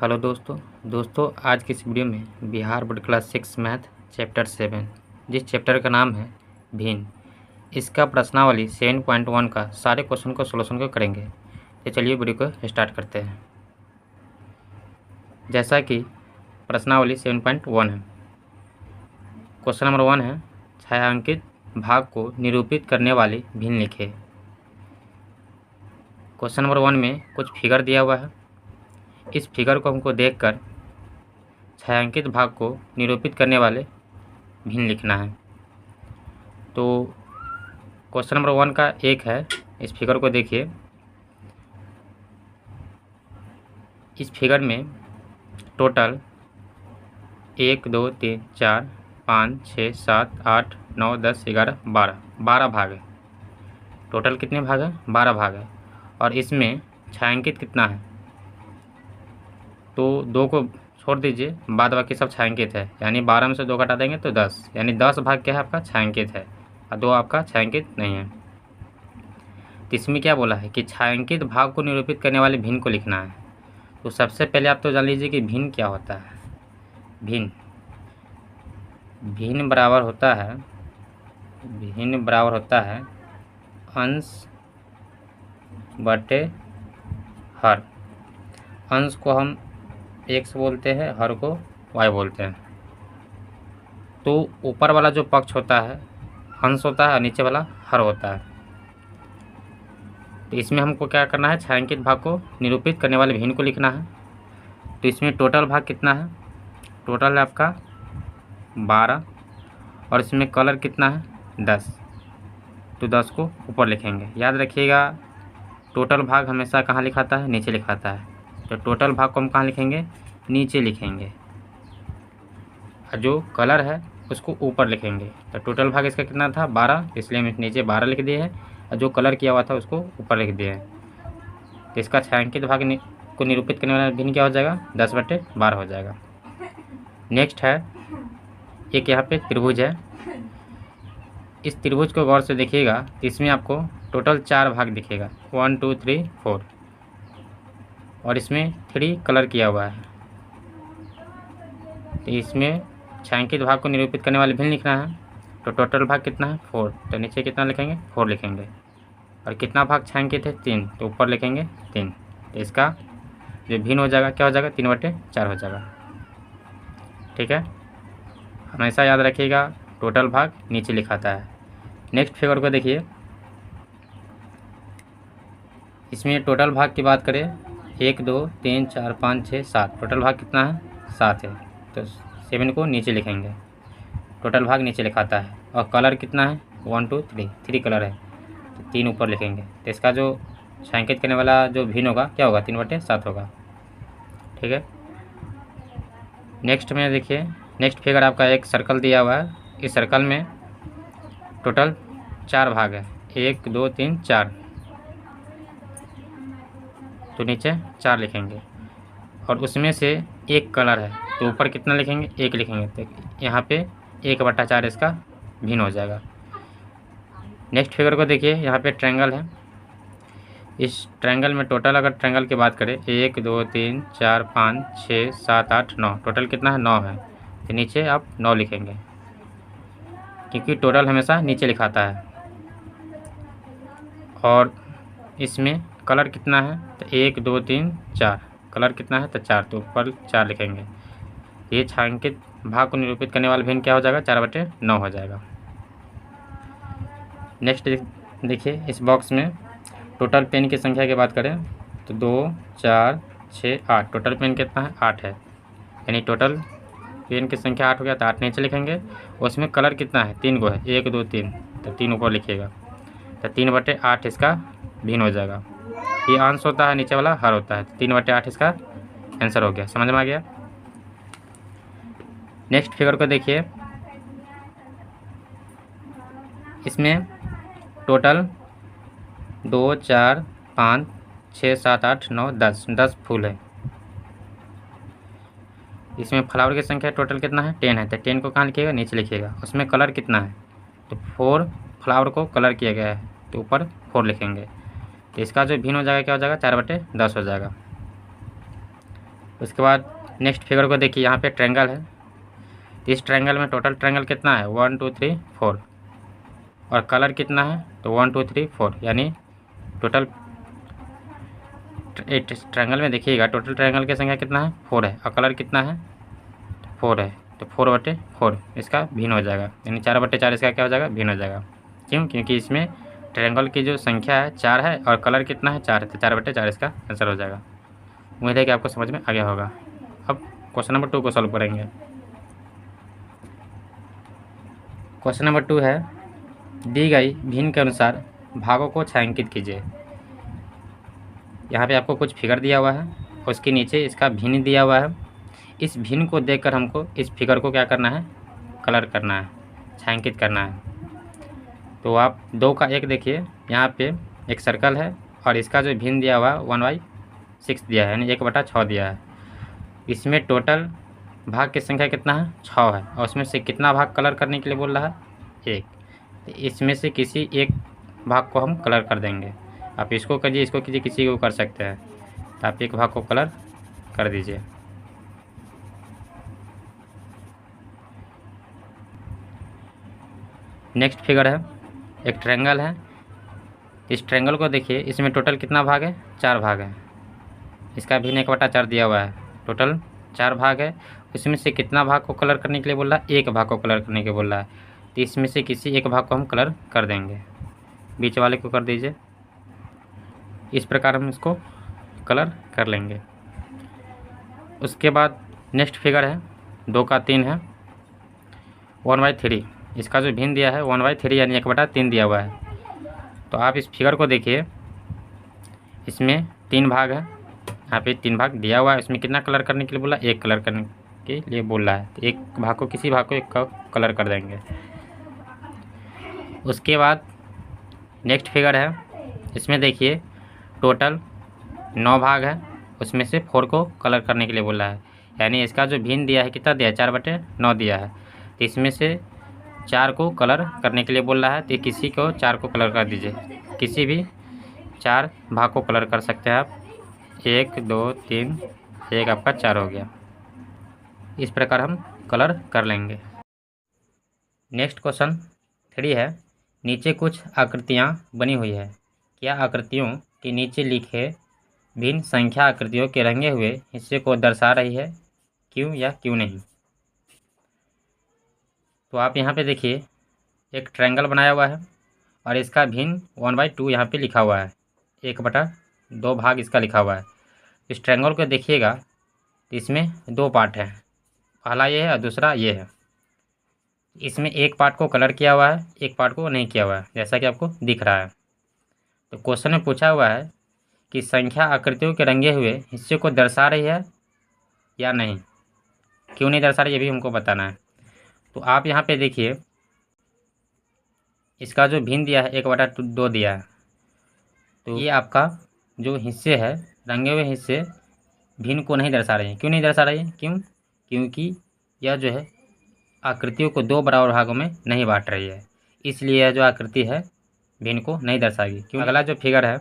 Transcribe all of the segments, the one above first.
Hello दोस्तों आज की इस वीडियो में Bihar board class 6 math chapter 7 जिस चैप्टर का नाम है भिन्न, इसका प्रश्नावली 7.1 का सारे क्वेश्चन को सोल्यूशन को करेंगे। तो चलिए वीडियो को स्टार्ट करते हैं। जैसा कि प्रश्नावली 7.1 है, क्वेश्चन नंबर 1 है छायांकित भाग को निरूपित करने वाली भिन्न लिखे। क्वेश्चन नंबर 1 में कुछ फिगर दिया हुआ है। इस फिगर को हमको देखकर छायांकित भाग को निरूपित करने वाले भिन्न लिखना है। तो क्वेश्चन नंबर 1 का एक है, इस फिगर को देखिए। इस फिगर में टोटल 1 2 3 4 5 6 7 8 9 10 11 12 भाग है। टोटल कितने भाग हैं? 12 भाग है। और इसमें छायांकित कितना है? तो 2 को छोड़ दीजिए, बाद बाकी सब छायांकित है, यानी 12 में से 2 घटा देंगे तो 10, यानी 10 भाग क्या है आपका? छायांकित है, और 2 आपका छायांकित नहीं है। तो इसमें क्या बोला है कि छायांकित भाग को निरूपित करने वाले भिन्न को लिखना है। तो सबसे पहले आप तो जान लीजिए कि भिन्न क्या होता है। भिन्न बराबर होता है अंश बटे हर। अंश को हम x बोलते हैं, हर को y बोलते हैं। तो ऊपर वाला जो पक्ष होता है अंश होता है और नीचे वाला हर होता है। तो इसमें हमको क्या करना है? छायांकित भाग को निरूपित करने वाले भिन्न को लिखना है। तो इसमें टोटल भाग कितना है? टोटल है आपका 12, और इसमें कलर कितना है? 10। तो 10 को ऊपर लिखेंगे। याद रखिएगा, टोटल भाग हमेशा कहाँ लिखाता है? नीचे लिखाता है। तो टोटल भाग को हम कहाँ लिखेंगे? नीचे लिखेंगे, और जो कलर है उसको ऊपर लिखेंगे। तो टोटल भाग इसका कितना था? 12, इसलिए हम नीचे 12 लिख दिए हैं, और जो कलर किया हुआ था उसको ऊपर लिख दिए हैं। तो इसका छायांकित भाग को निरूपित करने वाला भिन्न क्या हो जाएगा? 10/12 हो जाएगा। नेक्स्ट है एक यहाँ पे त्रिभुज है। इस त्रिभुज को गौर से देखिएगा, इसमें आपको टोटल 4 भाग दिखेगा, 1 2 3 4, और इसमें 3 कलर किया हुआ है। तो इसमें छायांकित भाग को निरूपित करने वाले भिन्न लिखना है। तो टोटल भाग कितना है? 4। तो नीचे कितना लिखेंगे? 4 लिखेंगे। और कितना भाग छायांकित है? 3। तो ऊपर लिखेंगे 3। तो इसका जो भिन्न हो जाएगा क्या हो जाएगा? 3/4 हो जाएगा। ठीक है, हमेशा याद रखिएगा टोटल भाग नीचे लिखाता है। नेक्स्ट फिगर को देखिए। इसमें टोटल भाग की बात करें, 1 2 3 4 5 6 7, टोटल भाग कितना है? 7 है। तो 7 को नीचे लिखेंगे, टोटल भाग नीचे लिखाता है। और कलर कितना है? 1 2 3 कलर है, तो 3 ऊपर लिखेंगे। तो इसका जो छायांकित करने वाला जो भिन्न होगा क्या होगा? 3/7 होगा। ठीक है, नेक्स्ट में देखिए, नेक्स्ट फिगर आपका एक सर्कल दिया हुआ है। इस सर्कल में टोटल 4 भाग है, 1 2 3 4, तो नीचे 4 लिखेंगे। और उसमें से एक कलर है, तो ऊपर कितना लिखेंगे? 1 लिखेंगे। तो यहाँ पे 1/4 इसका भिन्न हो जाएगा। नेक्स्ट फिगर को देखिए, यहाँ पे ट्रायंगल है। इस ट्रायंगल में टोटल अगर ट्रायंगल की बात करें, 1 2 3 4 5 6 7 8 9, टोटल कितना है? 9 है। तो नीचे आप 9 लिखेंगे, क्योंकि टोटल हमेशा नीचे लिखाता है। और इसमें कलर कितना है? तो 1 2 3 4, कलर कितना है? तो 4, तो ऊपर 4 लिखेंगे। ये छायांकित भाग को निरूपित करने वाला भिन्न क्या हो जाएगा? 4/9 हो जाएगा। नेक्स्ट देखिए, इस बॉक्स में टोटल पेन की संख्या की बात करें तो 2 4 6 8, टोटल पेन कितना है? 8 है, यानी टोटल पेन की संख्या 8 हो गया। तो 8 नीचे लिखेंगे। उसमें कलर कितना है? 3 को है, 1 2 3, तो 3 ऊपर लिखिएगा। तो 3/8 इसका भिन्न हो जाएगा। ये अंश होता है, नीचे वाला हर होता है। 3/8 इसका आंसर हो गया। समझ में आ गया? नेक्स्ट फिगर को देखिए। इसमें टोटल 2 4 5 6 7 8 9 10 फूल है। इसमें फ्लावर की संख्या टोटल कितना है? 10 है। तो 10 को कहाँ लिखिएगा? नीचे लिखिएगा। उसमें कलर कितना है? तो 4 फ्लावर को कलर किया गया है, तो ऊपर 4 लिखेंगे। तो इसका जो भिन्न हो जाएगा क्या हो जाएगा? 4/10 हो जाएगा। उसके बाद नेक्स्ट फिगर को देखिए, यहाँ पे ट्रायंगल है। इस ट्रायंगल में टोटल ट्रायंगल कितना है 1 2 3 4 और कलर कितना है तो 1 2 3 4, यानी टोटल ट्रायंगल में देखिएगा टोटल ट्रायंगल की संख्या कितना है 4 है और कलर कितना है 4 है, तो 4/4 इसका भिन्न हो जाएगा, यानी 4/4 इसका क्या हो जाएगा भिन्न हो जाएगा। क्यों? क्योंकि इसमें ट्रायंगल की जो संख्या है 4 है और कलर कितना है 4 है, तो 4/4 इसका आंसर हो जाएगा। उम्मीद है कि आपको समझ में आ गया होगा। अब क्वेश्चन नंबर 2 को सॉल्व करेंगे। क्वेश्चन नंबर 2 है, दी गई भिन्न के अनुसार भागों को छायांकित कीजिए। यहाँ पे आपको कुछ फिगर दिया हुआ है, उसके नीचे इसका भिन्न दिया हुआ है। इस भिन्न को देखकर हमको इस फिगर को क्या करना है, कलर करना है, छायांकित करना है। तो आप 2 का 1 देखिए, यहाँ पे एक सर्कल है और इसका जो भिन्न दिया हुआ 1/6 दिया है, यानी 1/6 दिया है। इसमें टोटल भाग की संख्या कितना है 6 है और उसमें से कितना भाग कलर करने के लिए बोल रहा है 1। तो इसमें से किसी एक भाग को हम कलर कर देंगे। आप इसको कीजिए, इसको कीजिए, किसी को कर सकते हैं। तो आप एक भाग को कलर कर दीजिए। नेक्स्ट फिगर है, एक ट्रायंगल है। इस ट्रायंगल को देखिए, इसमें टोटल कितना भाग है 4 भाग है। इसका भिन्न 1/4 दिया हुआ है, टोटल 4 भाग है। इसमें से कितना भाग को कलर करने के लिए बोल रहा है, एक भाग को कलर करने के लिए बोल रहा है। तो इसमें से किसी एक भाग को हम कलर कर देंगे, बीच वाले को कर दीजिए। इस प्रकार हम इसको कलर कर लेंगे। उसके बाद नेक्स्ट फिगर है 2 का 3 है, 1/3। इसका जो भिन्न दिया है 1/3 यानी 1/3 दिया हुआ है। तो आप इस फिगर को देखिए, इसमें 3 भाग है, यहाँ पे 3 भाग दिया हुआ है। इसमें कितना कलर करने के लिए बोला, एक कलर करने के लिए बोल रहा है। तो एक भाग को, किसी भाग को एक का कलर कर देंगे। उसके बाद नेक्स्ट फिगर है, इसमें देखिए टोटल 9 भाग है, उसमें से 4 को कलर करने के लिए बोला है। यानी इसका जो भिन्न दिया है कितना दिया है 4/9 दिया है। तो इसमें से 4 को कलर करने के लिए बोल रहा है। तो किसी को 4 को कलर कर दीजिए, किसी भी 4 भाग को कलर कर सकते हैं आप। 1 2 3, एक आपका 4 हो गया। इस प्रकार हम कलर कर लेंगे। नेक्स्ट क्वेश्चन 3 है, नीचे कुछ आकृतियाँ बनी हुई है, क्या आकृतियों के नीचे लिखे भिन्न संख्या आकृतियों के रंगे हुए हिस्से को दर्शा रही है, क्यों या क्यों नहीं। तो आप यहाँ पे देखिए एक ट्रायंगल बनाया हुआ है और इसका भिन्न 1/2 यहाँ पे लिखा हुआ है, 1/2 भाग इसका लिखा हुआ है। इस ट्रायंगल को देखिएगा तो इसमें 2 पार्ट हैं, पहला ये है और दूसरा ये है। इसमें एक पार्ट को कलर किया हुआ है, एक पार्ट को नहीं किया हुआ है, जैसा कि आपको दिख रहा है। तो क्वेश्चन में पूछा हुआ है कि संख्या आकृतियों के रंगे हुए हिस्से को दर्शा रही है या नहीं, क्यों नहीं दर्शा रही ये भी हमको बताना है। तो आप यहाँ पे देखिए, इसका जो भिन्न दिया है 1/2 दिया है। तो ये आपका जो हिस्से है, रंगे हुए हिस्से भिन्न को नहीं दर्शा रहे हैं। क्यों नहीं दर्शा रहे हैं, क्योंकि यह जो है आकृतियों को 2 बराबर भागों में नहीं बांट रही है, इसलिए यह जो आकृति है भिन्न को नहीं दर्शाएगी। क्यों? अगला जो फिगर है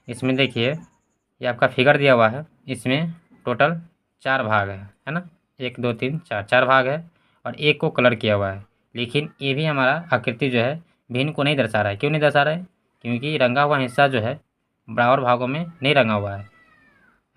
इसमें देखिए, ये आपका फिगर दिया हुआ है, इसमें टोटल 4 भाग है ना, 1 2 3 4, 4 भाग है और एक को कलर किया हुआ है। लेकिन ये भी हमारा आकृति जो है भिन्न को नहीं दर्शा रहा है। क्यों नहीं दर्शा रहा है, क्योंकि रंगा हुआ हिस्सा जो है बराबर भागों में नहीं रंगा हुआ है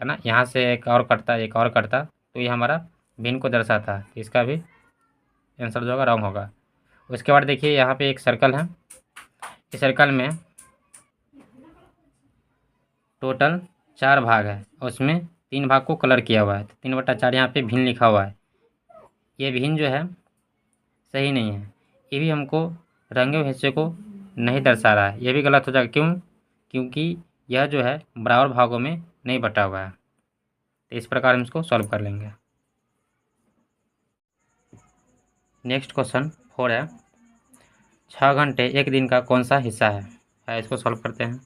ना। यहाँ से एक और कटता, एक और कटता, तो ये हमारा भिन्न को दर्शाता है। तो इसका भी आंसर जो होगा रॉन्ग होगा। उसके बाद देखिए यहाँ पे एक सर्कल है, इस सर्कल में टोटल 4 भाग है, उसमें 3 भाग को कलर किया हुआ है। तो 3/4 यहाँ पे भिन्न लिखा हुआ है। ये भिन्न जो है सही नहीं है, ये भी हमको रंगे हुए हिस्से को नहीं दर्शा रहा है, ये भी गलत हो जाएगा। क्यों? क्योंकि यह जो है बराबर भागों में नहीं बटा हुआ है। तो इस प्रकार हम इसको सॉल्व कर लेंगे। नेक्स्ट क्वेश्चन 4 है, 6 घंटे एक दिन का कौन सा हिस्सा है। इसको सॉल्व करते हैं।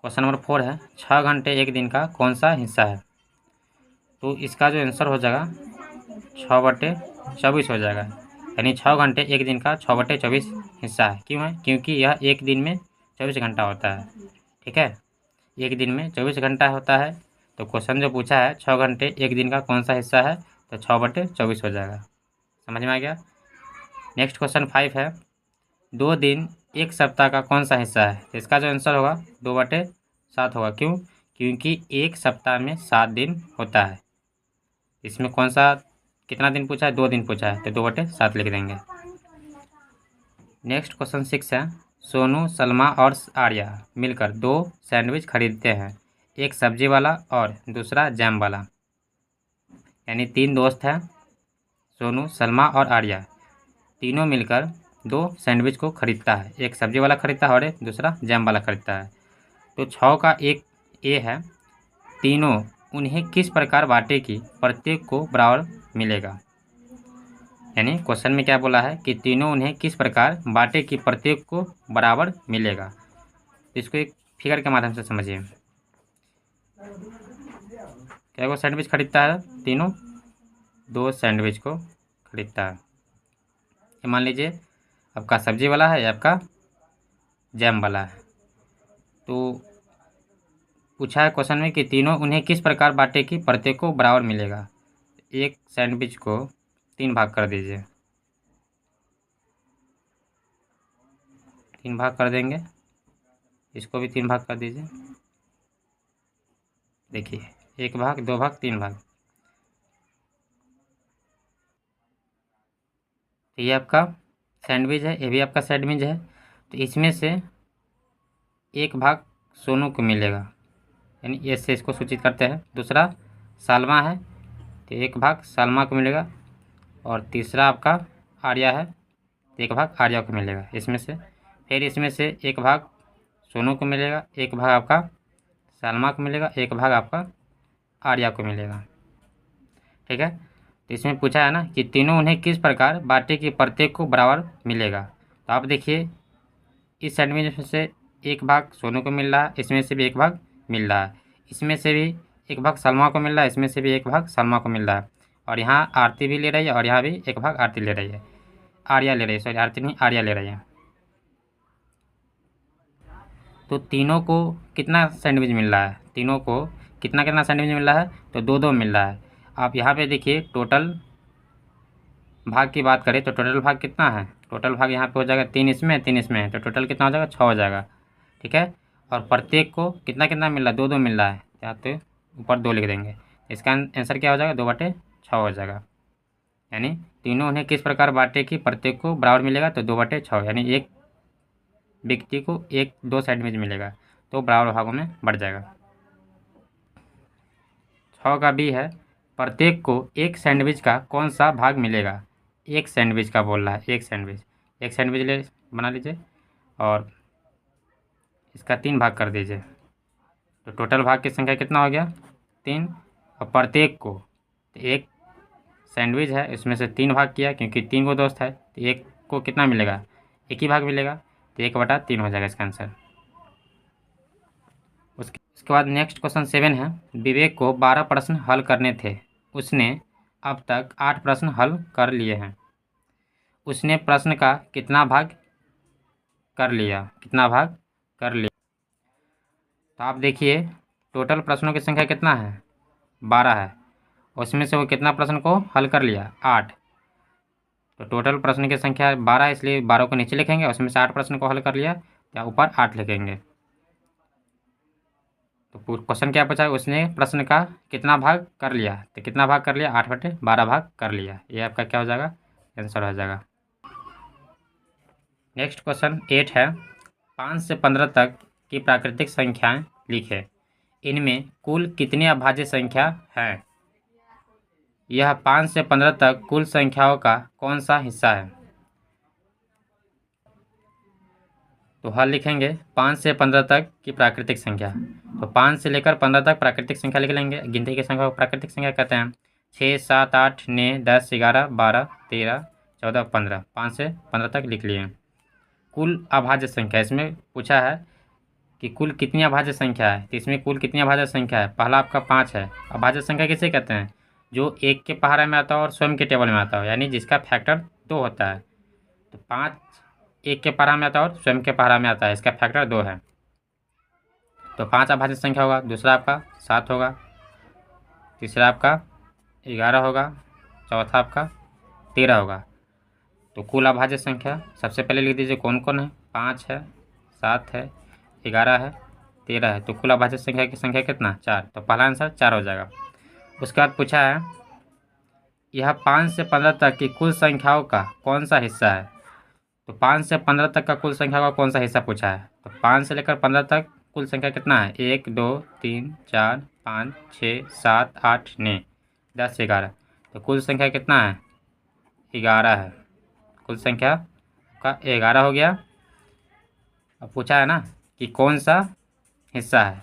क्वेश्चन नंबर 4 है, 6 घंटे एक दिन का कौन सा हिस्सा है। तो इसका जो आंसर हो जाएगा 6/24 हो जाएगा, यानी 6 घंटे एक दिन का 6/24 हिस्सा है। क्यों है? क्योंकि यह एक दिन में 24 घंटा होता है। ठीक है, एक दिन में 24 घंटा होता है, तो क्वेश्चन जो पूछा है 6 घंटे एक दिन का कौन सा हिस्सा है, तो 6/24 हो जाएगा। समझ में आ गया। नेक्स्ट क्वेश्चन 5 है, 2 दिन एक सप्ताह का कौन सा हिस्सा है, तो इसका जो आंसर होगा 2/7 होगा। क्यों? क्योंकि एक सप्ताह में 7 दिन होता है। इसमें कौन सा कितना दिन पूछा है, 2 दिन पूछा है, तो 2/7 लिख देंगे। नेक्स्ट क्वेश्चन 6 है, सोनू, सलमा और आर्या मिलकर 2 सैंडविच खरीदते हैं, एक सब्जी वाला और दूसरा जैम वाला। यानी 3 दोस्त हैं, सोनू, सलमा और आर्या, तीनों मिलकर 2 सैंडविच को खरीदता है, एक सब्जी वाला खरीदता है और एक दूसरा जैम वाला खरीदता है। तो 6 का एक ए है, तीनों उन्हें किस प्रकार बांटेगी, प्रत्येक को बराबर मिलेगा। यानी क्वेश्चन में क्या बोला है कि तीनों उन्हें किस प्रकार बांटे कि प्रत्येक को बराबर मिलेगा। तो इसको एक फिगर के माध्यम से समझिए। क्या वो सैंडविच खरीदता है, तीनों 2 सैंडविच को खरीदता है। ये मान लीजिए आपका सब्जी वाला है या आपका जैम वाला है। तो पूछा है क्वेश्चन में कि तीनों उन्हें किस प्रकार बांटे कि प्रत्येक को बराबर मिलेगा। एक सैंडविच को 3 भाग कर दीजिए, 3 भाग कर देंगे, इसको भी 3 भाग कर दीजिए। देखिए 1 भाग, 2 भाग, 3 भाग। तो ये आपका सैंडविच है, ये भी आपका सैंडविच है। तो इसमें से 1 भाग सोनू को मिलेगा, यानी ये से इसको सूचित करते हैं। दूसरा सालमा है, तो 1 भाग सालमा को मिलेगा। और तीसरा आपका आर्या है, तो 1 भाग आर्या को मिलेगा इसमें से। फिर इसमें से 1 भाग सोनू को मिलेगा, 1 भाग आपका सालमा को मिलेगा, 1 भाग आपका आर्या को मिलेगा। ठीक है। तो इसमें पूछा है ना कि तीनों उन्हें किस प्रकार बांटे कि प्रत्येक को बराबर मिलेगा। तो आप देखिए इस सैंडविच में से 1 भाग सोनू को मिल रहा है, इसमें से भी 1 भाग मिल रहा है, इसमें से भी 1 भाग सलमा को मिल रहा है, इसमें से भी 1 भाग सलमा को मिल रहा है। और यहाँ आरती भी ले रही है और यहाँ भी 1 भाग आरती ले रही है, आर्या ले रही है, सॉरी आरती नहीं आर्या ले रही है। तो तीनों को कितना सैंडविच मिल रहा है, तीनों को कितना कितना सैंडविच मिल रहा है, तो 2-2 मिल रहा है। आप यहाँ पे देखिए टोटल भाग की बात करें तो टोटल भाग कितना है, टोटल भाग यहाँ पे हो जाएगा 3 इसमें 3 इसमें, तो टोटल कितना हो जाएगा 6 हो जाएगा। ठीक है। और प्रत्येक को कितना कितना मिल रहा है, 2-2 मिल रहा है, यहाँ तो ऊपर 2 लिख देंगे। इसका आंसर क्या हो जाएगा, 2/6 हो जाएगा। यानी तीनों उन्हें किस प्रकार बांटे कि प्रत्येक को बराबर मिलेगा, तो 2/6, यानी एक व्यक्ति को 1-2 सैंडविच मिलेगा, तो बराबर भागों में बढ़ जाएगा। 6 का बी है, प्रत्येक को एक सैंडविच का कौन सा भाग मिलेगा। एक सैंडविच का बोल रहा है, एक सैंडविच ले बना लीजिए और इसका 3 भाग कर दीजिए। तो टोटल भाग की संख्या कितना हो गया, 3। और प्रत्येक को, तो एक सैंडविच है इसमें से 3 भाग किया क्योंकि 3 को दोस्त है, तो एक को कितना मिलेगा, 1 ही भाग मिलेगा, तो 1/3 हो जाएगा इसका आंसर। उसके बाद नेक्स्ट क्वेश्चन 7 है, विवेक को 12 प्रश्न हल करने थे, उसने अब तक 8 प्रश्न हल कर लिए हैं, उसने प्रश्न का कितना भाग कर लिया, कितना भाग कर लिया। तो आप देखिए टोटल प्रश्नों की संख्या कितना है, 12 है, उसमें से वो कितना प्रश्न को हल कर लिया, 8। तो टोटल प्रश्न की संख्या 12 है, इसलिए 12 को नीचे लिखेंगे, उसमें से 8 प्रश्न को हल कर लिया, या ऊपर 8 लिखेंगे। तो क्वेश्चन क्या पूछा है, उसने प्रश्न का कितना भाग कर लिया, तो कितना भाग कर लिया, 8/12 भाग कर लिया। ये आपका क्या हो जाएगा, आंसर हो जाएगा। नेक्स्ट क्वेश्चन 8 है, 5 से 15 तक की प्राकृतिक संख्याएं लिखें, इनमें कुल कितनी अभाज्य संख्या है। यह 5 से 15 तक कुल संख्याओं का कौन सा हिस्सा है। तो हल लिखेंगे 5 से 15 तक की प्राकृतिक संख्या, तो 5 से लेकर 15 तक प्राकृतिक संख्या लिख लेंगे। गिनती की संख्या को प्राकृतिक संख्या कहते हैं। 6, 7, 8, 9, 10, 11, 12, 13, 14, 15, 5 से 15 तक लिख लिए। कुल अभाज्य संख्या, इसमें पूछा है कि कुल कितनी अभाज्य संख्या है, तो इसमें कुल कितनी अभाज्य संख्या है, पहला आपका 5 है। अभाज्य संख्या किसे कहते हैं, जो 1 के पहाड़ा में आता हो और स्वयं के टेबल में आता हो, यानी जिसका फैक्टर 2 होता है। तो 5 1 के पहाड़ा में आता है और स्वयं के पहाड़ा में आता है, इसका फैक्टर 2 है। तो 5 अभाज्य संख्या होगा, दूसरा आपका 7 होगा, तीसरा आपका 11 होगा, चौथा आपका 13 होगा। तो कुल अभाज्य संख्या सबसे पहले लिख दीजिए कौन कौन है। 5 है, 7 है, 11 है, 13 है। तो कुल अभाज्य संख्या की संख्या कितना, 4। तो पहला आंसर 4 हो जाएगा। उसके बाद पूछा है यह 5 से 15 तक की कुल संख्याओं का कौन सा हिस्सा है। तो 5 से 15 तक का कुल संख्या का कौन सा हिस्सा पूछा है। तो 5 से लेकर 15 तक कुल संख्या कितना है, 1 2 3 4 5 6 7 8 9 10 11। तो कुल संख्या कितना है, 11 है। कुल संख्या का 11 हो गया। अब पूछा है ना कि कौन सा हिस्सा है,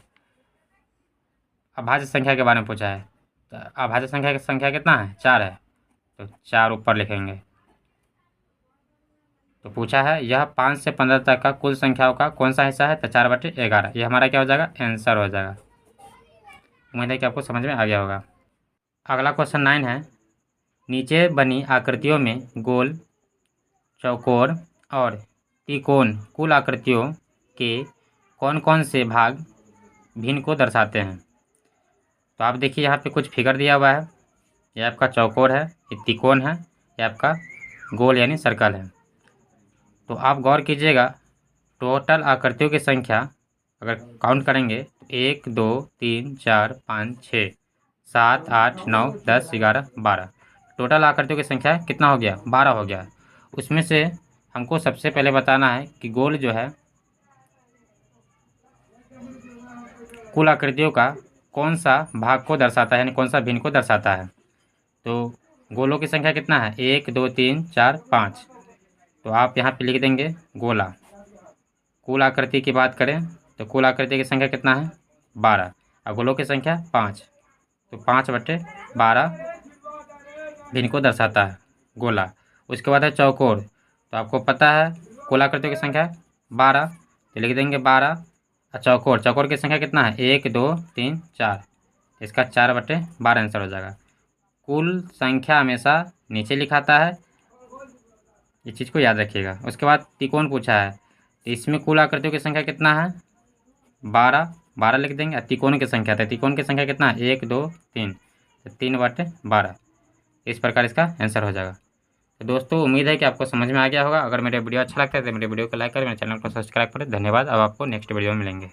अभाज्य संख्या के बारे में पूछा है। तो अभाज्य संख्या की संख्या कितना है, 4 है। तो 4 ऊपर लिखेंगे। तो पूछा है यह 5 से 15 तक का कुल संख्याओं का कौन सा हिस्सा है। तो 4/11 ये हमारा क्या हो जाएगा, आंसर हो जाएगा। उम्मीद है कि आपको समझ में आ गया होगा। अगला क्वेश्चन 9 है, नीचे बनी आकृतियों में गोल, चौकोर और त्रिकोण कुल आकृतियों के कौन कौन से भाग भिन्न को दर्शाते हैं। तो आप देखिए यहाँ पे कुछ फिगर दिया हुआ है। ये आपका चौकोर है, ये त्रिकोण है, ये आपका गोल यानी सर्कल है। तो आप गौर कीजिएगा, टोटल आकृतियों की संख्या अगर काउंट करेंगे तो 1 2 3 4 5 6 7 8 9 10 11 12। टोटल आकृतियों की संख्या कितना हो गया, 12 हो गया। उसमें से हमको सबसे पहले बताना है कि गोल जो है कुल आकृतियों का कौन सा भाग को दर्शाता है, यानी कौन सा भिन्न को दर्शाता है। तो गोलों की संख्या कितना है, 1 2 3 4 5। तो आप यहाँ पे लिख देंगे गोला। कुल आकृति की बात करें तो कुल आकृति की संख्या कितना है, 12, और गोलों की संख्या 5। तो 5/12 भिन्न को दर्शाता है गोला। उसके बाद है चौकोर। तो आपको पता है कुल आकृतियों की संख्या 12, तो लिख देंगे 12। और चौकोर, चौकोर की संख्या कितना है, 1 2 3 4। इसका 4/12 आंसर हो जाएगा। कुल संख्या हमेशा नीचे लिखाता है, ये चीज़ को याद रखिएगा। उसके बाद त्रिकोण पूछा है, तो इसमें कुल आकृतियों की संख्या कितना है, 12, 12 लिख देंगे। त्रिकोण की संख्या, तो त्रिकोण की संख्या कितना है, 1 2 3। तो 3/12 इस प्रकार इसका आंसर हो जाएगा। तो दोस्तों उम्मीद है कि आपको समझ में आ गया होगा। अगर मेरा वीडियो अच्छा लगता है तो मेरे वीडियो को लाइक करें, मेरे चैनल को सब्सक्राइब करें। धन्यवाद। अब आपको नेक्स्ट वीडियो में मिलेंगे।